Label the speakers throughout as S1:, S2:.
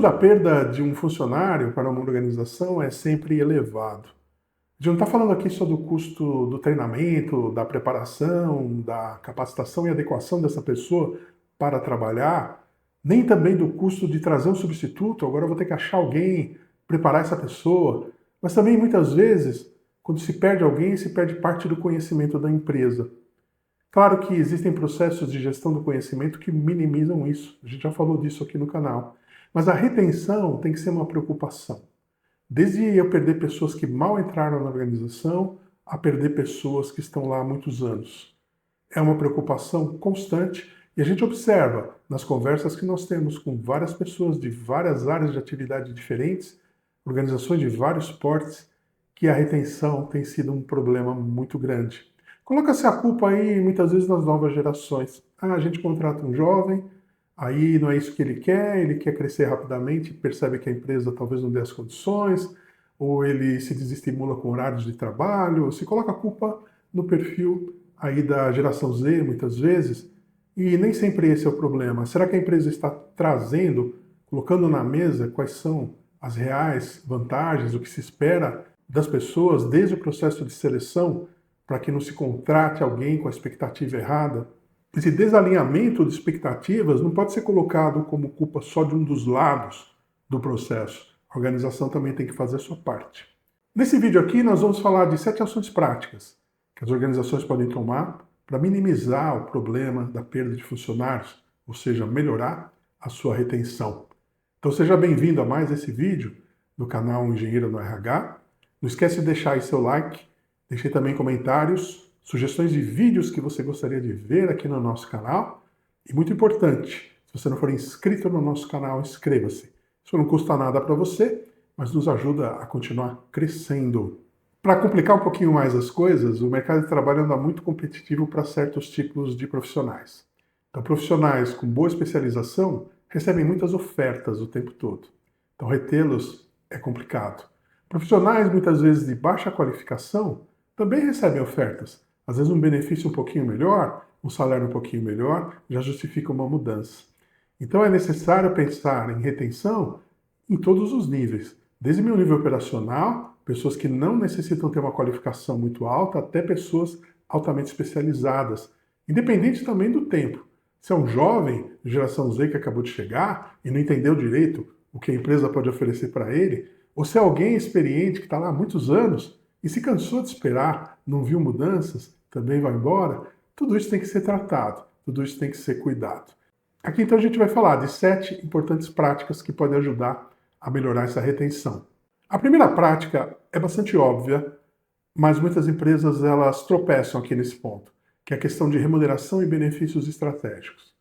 S1: da perda de um funcionário para uma organização é sempre elevado. A gente não está falando aqui só do custo do treinamento, da preparação, da capacitação e adequação dessa pessoa para trabalhar, nem também do custo de trazer um substituto, agora eu vou ter que achar alguém, preparar essa pessoa, mas também muitas vezes, quando se perde alguém, se perde parte do conhecimento da empresa. Claro que existem processos de gestão do conhecimento que minimizam isso, a gente já falou disso aqui no canal, mas a retenção tem que ser uma preocupação. Desde eu perder pessoas que mal entraram na organização, a perder pessoas que estão lá há muitos anos. É uma preocupação constante e a gente observa nas conversas que nós temos com várias pessoas de várias áreas de atividade diferentes, organizações de vários portes, que a retenção tem sido um problema muito grande. Coloca-se a culpa aí muitas vezes nas novas gerações. A gente contrata um jovem, aí não é isso que ele quer crescer rapidamente, percebe que a empresa talvez não dê as condições, ou ele se desestimula com horários de trabalho, se coloca a culpa no perfil aí da geração Z, muitas vezes, e nem sempre esse é o problema. Será que a empresa está trazendo, colocando na mesa quais são as reais vantagens, o que se espera das pessoas desde o processo de seleção, para que não se contrate alguém com a expectativa errada? Esse desalinhamento de expectativas não pode ser colocado como culpa só de um dos lados do processo. A organização também tem que fazer a sua parte. Nesse vídeo aqui nós vamos falar de 7 ações práticas que as organizações podem tomar para minimizar o problema da perda de funcionários, ou seja, melhorar a sua retenção. Então seja bem-vindo a mais esse vídeo do canal Engenheiro no RH. Não esquece de deixar aí seu like, deixe também comentários, sugestões de vídeos que você gostaria de ver aqui no nosso canal. E muito importante, se você não for inscrito no nosso canal, inscreva-se. Isso não custa nada para você, mas nos ajuda a continuar crescendo. Para complicar um pouquinho mais as coisas, o mercado de trabalho anda muito competitivo para certos tipos de profissionais. Então, profissionais com boa especialização recebem muitas ofertas o tempo todo. Então, retê-los é complicado. Profissionais, muitas vezes de baixa qualificação, também recebem ofertas. Às vezes um benefício um pouquinho melhor, um salário um pouquinho melhor, já justifica uma mudança. Então é necessário pensar em retenção em todos os níveis. Desde meu nível operacional, pessoas que não necessitam ter uma qualificação muito alta, até pessoas altamente especializadas. Independente também do tempo. Se é um jovem, geração Z, que acabou de chegar e não entendeu direito o que a empresa pode oferecer para ele, ou se é alguém experiente que está lá há muitos anos e se cansou de esperar, não viu mudanças, também vai embora, tudo isso tem que ser tratado, tudo isso tem que ser cuidado. Aqui então a gente vai falar de 7 importantes práticas que podem ajudar a melhorar essa retenção. A primeira prática é bastante óbvia, mas muitas empresas elas tropeçam aqui nesse ponto, que é a questão de remuneração e benefícios estratégicos.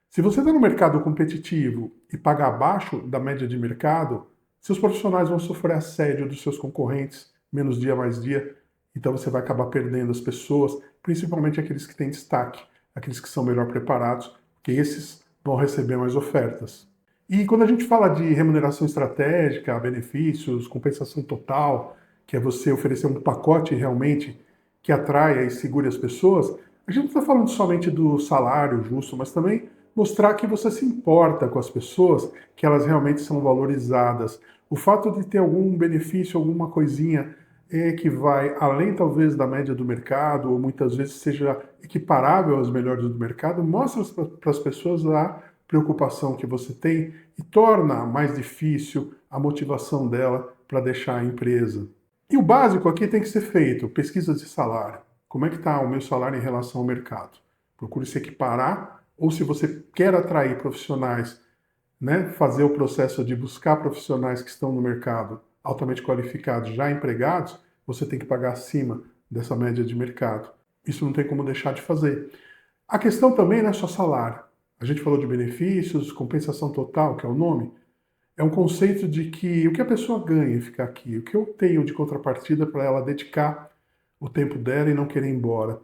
S1: Se você está no mercado competitivo e paga abaixo da média de mercado, seus profissionais vão sofrer assédio dos seus concorrentes, menos dia mais dia, então você vai acabar perdendo as pessoas, principalmente aqueles que têm destaque, aqueles que são melhor preparados, porque esses vão receber mais ofertas. E quando a gente fala de remuneração estratégica, benefícios, compensação total, que é você oferecer um pacote realmente que atraia e segure as pessoas, a gente não está falando somente do salário justo, mas também mostrar que você se importa com as pessoas, que elas realmente são valorizadas. O fato de ter algum benefício, alguma coisinha que vai além talvez da média do mercado, ou muitas vezes seja equiparável às melhores do mercado, mostra para as pessoas a preocupação que você tem e torna mais difícil a motivação dela para deixar a empresa. E o básico aqui tem que ser feito, pesquisas de salário. Como é que está o meu salário em relação ao mercado? Procure se equiparar, ou se você quer atrair profissionais, né, fazer o processo de buscar profissionais que estão no mercado altamente qualificados, já empregados, você tem que pagar acima dessa média de mercado. Isso não tem como deixar de fazer. A questão também não é só salário. A gente falou de benefícios, compensação total, que é o nome. É um conceito de que o que a pessoa ganha em ficar aqui, o que eu tenho de contrapartida para ela dedicar o tempo dela e não querer ir embora.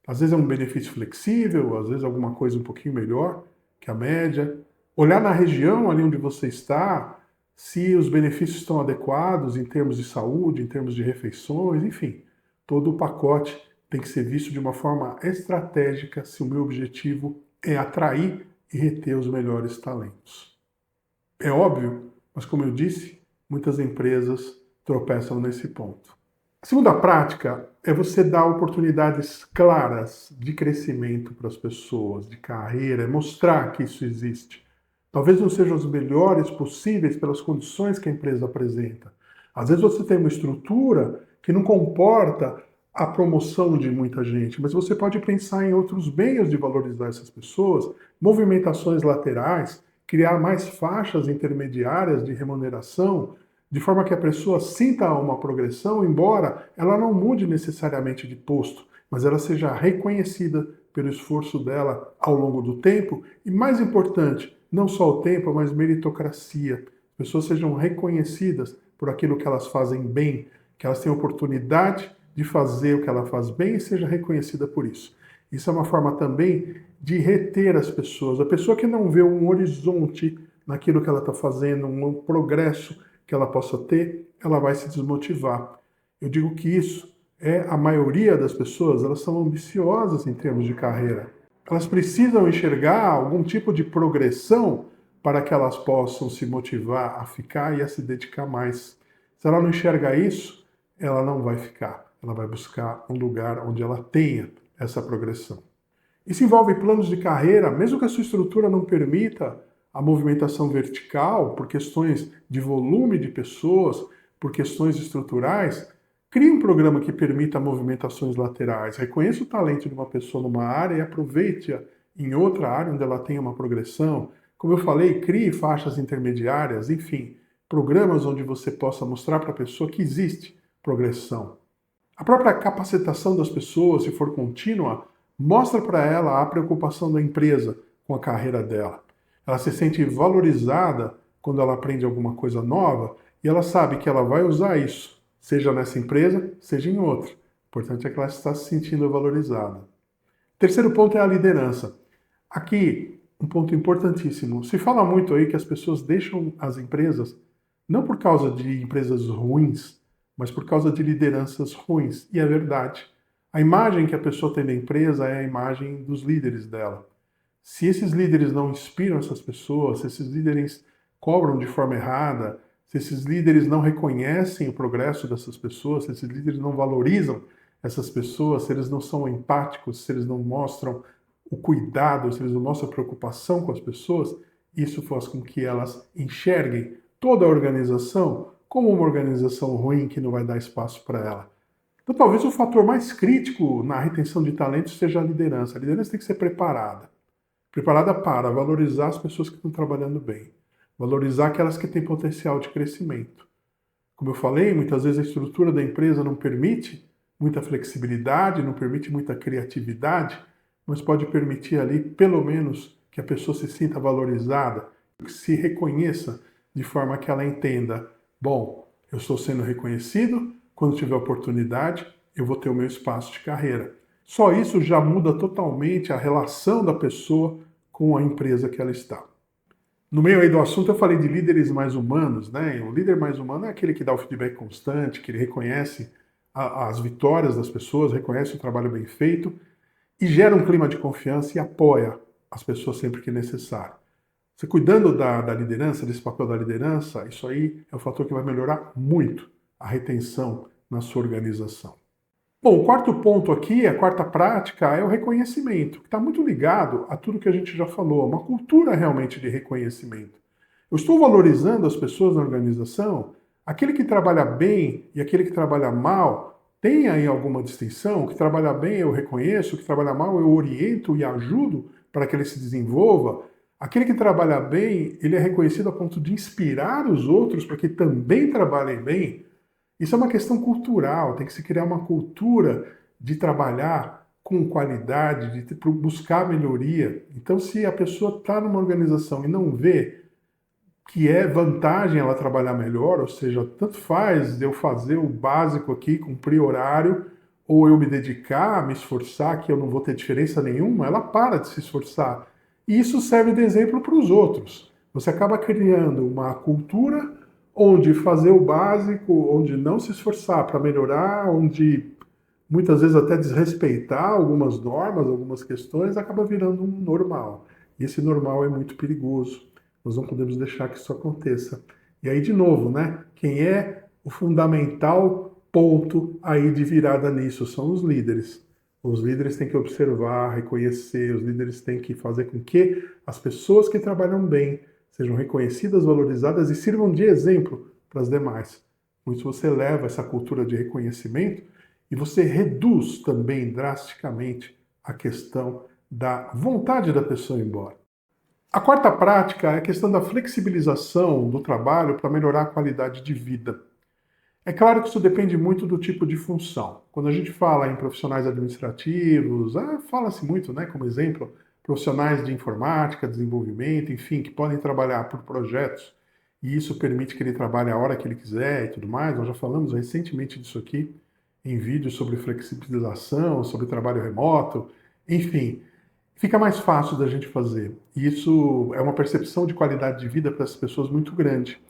S1: Às vezes é um benefício flexível, às vezes alguma coisa um pouquinho melhor que a média. Olhar na região ali onde você está, se os benefícios estão adequados em termos de saúde, em termos de refeições, enfim. Todo o pacote tem que ser visto de uma forma estratégica se o meu objetivo é atrair e reter os melhores talentos. É óbvio Mas, como eu disse, muitas empresas tropeçam nesse ponto. A segunda prática é você dar oportunidades claras de crescimento para as pessoas, de carreira, é mostrar que isso existe. Talvez não sejam os melhores possíveis pelas condições que a empresa apresenta. Às vezes você tem uma estrutura que não comporta a promoção de muita gente, mas você pode pensar em outros meios de valorizar essas pessoas, movimentações laterais, criar mais faixas intermediárias de remuneração, de forma que a pessoa sinta uma progressão, embora ela não mude necessariamente de posto, mas ela seja reconhecida pelo esforço dela ao longo do tempo e, mais importante, não só o tempo, mas meritocracia. As pessoas sejam reconhecidas por aquilo que elas fazem bem, que elas tenham oportunidade de fazer o que ela faz bem e seja reconhecida por isso. Isso é uma forma também de reter as pessoas. A pessoa que não vê um horizonte naquilo que ela está fazendo, um progresso que ela possa ter, ela vai se desmotivar. Eu digo que isso é a maioria das pessoas, elas são ambiciosas em termos de carreira. Elas precisam enxergar algum tipo de progressão para que elas possam se motivar a ficar e a se dedicar mais. Se ela não enxerga isso, ela não vai ficar. Ela vai buscar um lugar onde ela tenha essa progressão. Isso envolve planos de carreira, mesmo que a sua estrutura não permita a movimentação vertical, por questões de volume de pessoas, por questões estruturais, crie um programa que permita movimentações laterais. Reconheça o talento de uma pessoa numa área e aproveite-a em outra área onde ela tenha uma progressão. Como eu falei, crie faixas intermediárias, enfim, programas onde você possa mostrar para a pessoa que existe progressão. A própria capacitação das pessoas, se for contínua, mostra para ela a preocupação da empresa com a carreira dela. Ela se sente valorizada quando ela aprende alguma coisa nova e ela sabe que ela vai usar isso, seja nessa empresa, seja em outra. O importante é que ela está se sentindo valorizada. Terceiro ponto é a liderança. Aqui, um ponto importantíssimo. Se fala muito aí que as pessoas deixam as empresas não por causa de empresas ruins, mas por causa de lideranças ruins. E é verdade. A imagem que a pessoa tem da empresa é a imagem dos líderes dela. Se esses líderes não inspiram essas pessoas, se esses líderes cobram de forma errada, se esses líderes não reconhecem o progresso dessas pessoas, se esses líderes não valorizam essas pessoas, se eles não são empáticos, se eles não mostram o cuidado, se eles não mostram a preocupação com as pessoas, isso faz com que elas enxerguem toda a organização como uma organização ruim que não vai dar espaço para ela. Então, talvez o fator mais crítico na retenção de talentos seja a liderança. A liderança tem que ser preparada. Preparada para valorizar as pessoas que estão trabalhando bem. Valorizar aquelas que têm potencial de crescimento. Como eu falei, muitas vezes a estrutura da empresa não permite muita flexibilidade, não permite muita criatividade, mas pode permitir ali, pelo menos, que a pessoa se sinta valorizada, que se reconheça de forma que ela entenda: bom, eu estou sendo reconhecido, quando tiver oportunidade, eu vou ter o meu espaço de carreira. Só isso já muda totalmente a relação da pessoa com a empresa que ela está. No meio aí do assunto eu falei de líderes mais humanos, né? O líder mais humano é aquele que dá o feedback constante, que ele reconhece as vitórias das pessoas, reconhece o trabalho bem feito e gera um clima de confiança e apoia as pessoas sempre que necessário. Você cuidando da liderança, desse papel da liderança, isso aí é um fator que vai melhorar muito a retenção na sua organização. Bom, o quarto ponto aqui, a quarta prática, é o reconhecimento, que está muito ligado a tudo que a gente já falou, uma cultura realmente de reconhecimento. Eu estou valorizando as pessoas na organização, aquele que trabalha bem e aquele que trabalha mal, tem aí alguma distinção? O que trabalha bem eu reconheço, o que trabalha mal eu oriento e ajudo para que ele se desenvolva. Aquele que trabalha bem, ele é reconhecido a ponto de inspirar os outros para que também trabalhem bem. Isso é uma questão cultural, tem que se criar uma cultura de trabalhar com qualidade, de buscar melhoria. Então, se a pessoa está numa organização e não vê que é vantagem ela trabalhar melhor, ou seja, tanto faz eu fazer o básico aqui, cumprir horário, ou eu me dedicar, me esforçar, que eu não vou ter diferença nenhuma, ela para de se esforçar. E isso serve de exemplo para os outros. Você acaba criando uma cultura onde fazer o básico, onde não se esforçar para melhorar, onde muitas vezes até desrespeitar algumas normas, algumas questões, acaba virando um normal. E esse normal é muito perigoso. Nós não podemos deixar que isso aconteça. E aí, de novo, né? Quem é o fundamental ponto aí de virada nisso são os líderes. Os líderes têm que observar, reconhecer, os líderes têm que fazer com que as pessoas que trabalham bem sejam reconhecidas, valorizadas e sirvam de exemplo para as demais. Com isso você leva essa cultura de reconhecimento e você reduz também drasticamente a questão da vontade da pessoa ir embora. A quarta prática é a questão da flexibilização do trabalho para melhorar a qualidade de vida. É claro que isso depende muito do tipo de função. Quando a gente fala em profissionais administrativos, fala-se muito, né, como exemplo, profissionais de informática, desenvolvimento, enfim, que podem trabalhar por projetos, e isso permite que ele trabalhe a hora que ele quiser e tudo mais. Nós já falamos recentemente disso aqui em vídeos sobre flexibilização, sobre trabalho remoto, enfim, fica mais fácil da gente fazer. E isso é uma percepção de qualidade de vida para as pessoas muito grande.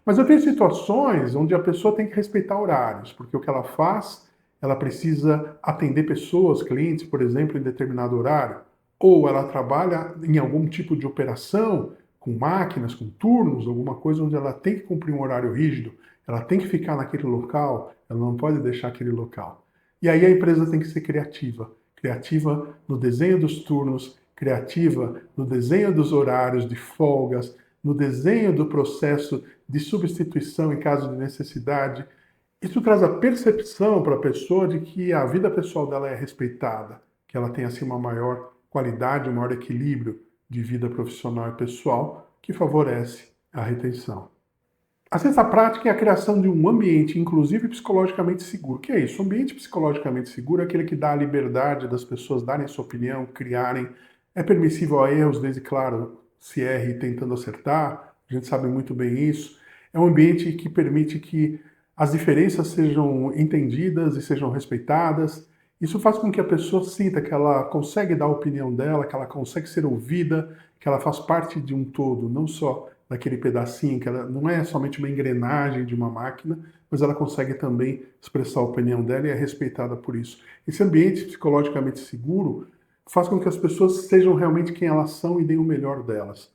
S1: Mas eu tenho situações onde a pessoa tem que respeitar horários, porque o que ela faz, ela precisa atender pessoas, clientes, por exemplo, em determinado horário, ou ela trabalha em algum tipo de operação com máquinas, com turnos, alguma coisa onde ela tem que cumprir um horário rígido, ela tem que ficar naquele local, ela não pode deixar aquele local. E aí a empresa tem que ser criativa, criativa no desenho dos turnos, criativa no desenho dos horários de folgas, no desenho do processo de substituição em caso de necessidade. Isso traz a percepção para a pessoa de que a vida pessoal dela é respeitada, que ela tem assim uma maior qualidade, um maior equilíbrio de vida profissional e pessoal, que favorece a retenção. A sexta prática é a criação de um ambiente inclusivo e psicologicamente seguro. O que é isso? O ambiente psicologicamente seguro é aquele que dá a liberdade das pessoas darem sua opinião, criarem. É permissível a erros, desde, claro, se erre tentando acertar. A gente sabe muito bem isso. É um ambiente que permite que as diferenças sejam entendidas e sejam respeitadas. Isso faz com que a pessoa sinta que ela consegue dar a opinião dela, que ela consegue ser ouvida, que ela faz parte de um todo, não só naquele pedacinho, que ela não é somente uma engrenagem de uma máquina, mas ela consegue também expressar a opinião dela e é respeitada por isso. Esse ambiente psicologicamente seguro faz com que as pessoas sejam realmente quem elas são e deem o melhor delas.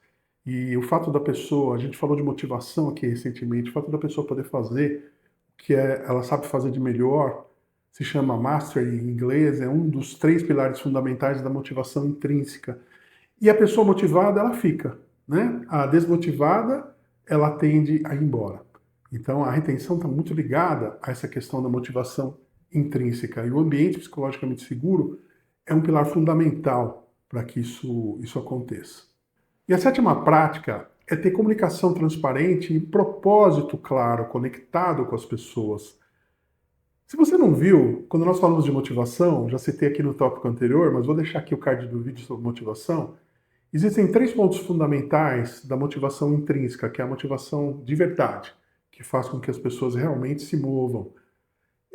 S1: E o fato da pessoa, a gente falou de motivação aqui recentemente, o fato da pessoa poder fazer o que ela sabe fazer de melhor, se chama mastery em inglês, é um dos 3 pilares fundamentais da motivação intrínseca. E a pessoa motivada, ela fica, né? A desmotivada, ela tende a ir embora. Então, a retenção está muito ligada a essa questão da motivação intrínseca. E o ambiente psicologicamente seguro é um pilar fundamental para que isso aconteça. E a sétima prática é ter comunicação transparente e propósito claro, conectado com as pessoas. Se você não viu, quando nós falamos de motivação, já citei aqui no tópico anterior, mas vou deixar aqui o card do vídeo sobre motivação. Existem 3 pontos fundamentais da motivação intrínseca, que é a motivação de verdade, que faz com que as pessoas realmente se movam.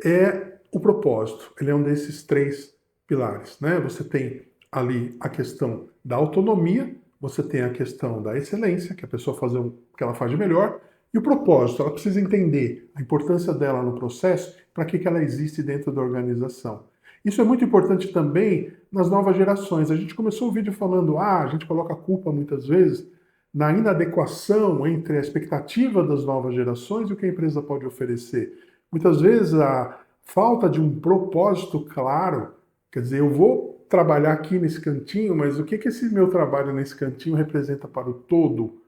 S1: É o propósito, ele é um desses 3 pilares, né? Você tem ali a questão da autonomia, você tem a questão da excelência, que a pessoa fazer o que ela faz de melhor, e o propósito, ela precisa entender a importância dela no processo, para que ela existe dentro da organização. Isso é muito importante também nas novas gerações. A gente começou o vídeo falando, a gente coloca a culpa muitas vezes na inadequação entre a expectativa das novas gerações e o que a empresa pode oferecer. Muitas vezes a falta de um propósito claro, quer dizer, eu vou trabalhar aqui nesse cantinho, mas o que esse meu trabalho nesse cantinho representa para o todo?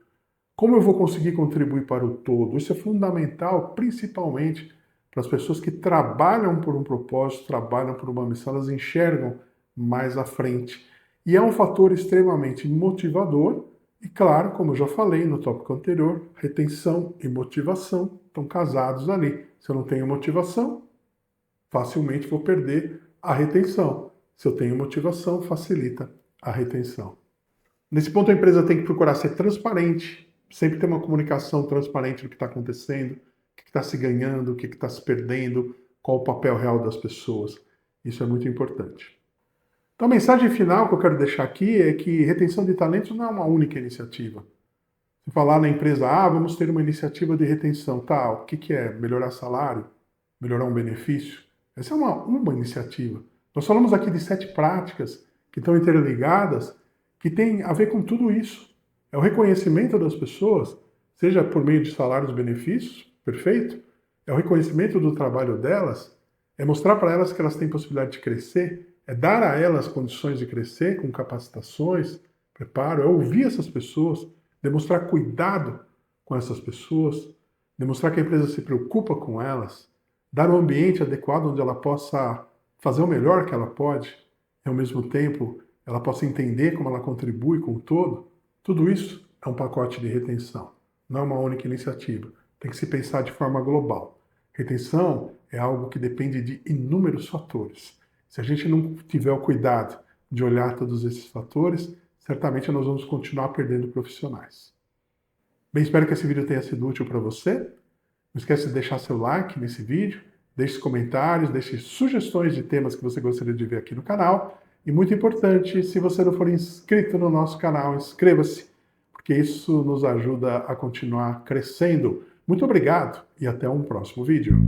S1: Como eu vou conseguir contribuir para o todo? Isso é fundamental, principalmente para as pessoas que trabalham por um propósito, trabalham por uma missão, elas enxergam mais à frente. E é um fator extremamente motivador, e claro, como eu já falei no tópico anterior, retenção e motivação estão casados ali. Se eu não tenho motivação, facilmente vou perder a retenção. Se eu tenho motivação, facilita a retenção. Nesse ponto, a empresa tem que procurar ser transparente, sempre ter uma comunicação transparente do que está acontecendo, o que está se ganhando, o que está se perdendo, qual o papel real das pessoas. Isso é muito importante. Então, a mensagem final que eu quero deixar aqui é que retenção de talentos não é uma única iniciativa. Se falar na empresa, vamos ter uma iniciativa de retenção, tá, o que é? Melhorar salário? Melhorar um benefício? Essa é uma iniciativa. Nós falamos aqui de 7 práticas que estão interligadas, que tem a ver com tudo isso. É o reconhecimento das pessoas seja por meio de salários e benefícios, perfeito, é o reconhecimento do trabalho delas, é mostrar para elas que elas têm possibilidade de crescer, é dar a elas condições de crescer com capacitações, preparo, é ouvir essas pessoas, demonstrar cuidado com essas pessoas, demonstrar que a empresa se preocupa com elas, dar um ambiente adequado onde ela possa fazer o melhor que ela pode, e ao mesmo tempo ela possa entender como ela contribui com o todo. Tudo isso é um pacote de retenção, não é uma única iniciativa. Tem que se pensar de forma global. Retenção é algo que depende de inúmeros fatores. Se a gente não tiver o cuidado de olhar todos esses fatores, certamente nós vamos continuar perdendo profissionais. Bem, espero que esse vídeo tenha sido útil para você. Não esquece de deixar seu like nesse vídeo, deixe comentários, deixe sugestões de temas que você gostaria de ver aqui no canal. E muito importante, se você não for inscrito no nosso canal, inscreva-se, porque isso nos ajuda a continuar crescendo. Muito obrigado e até um próximo vídeo.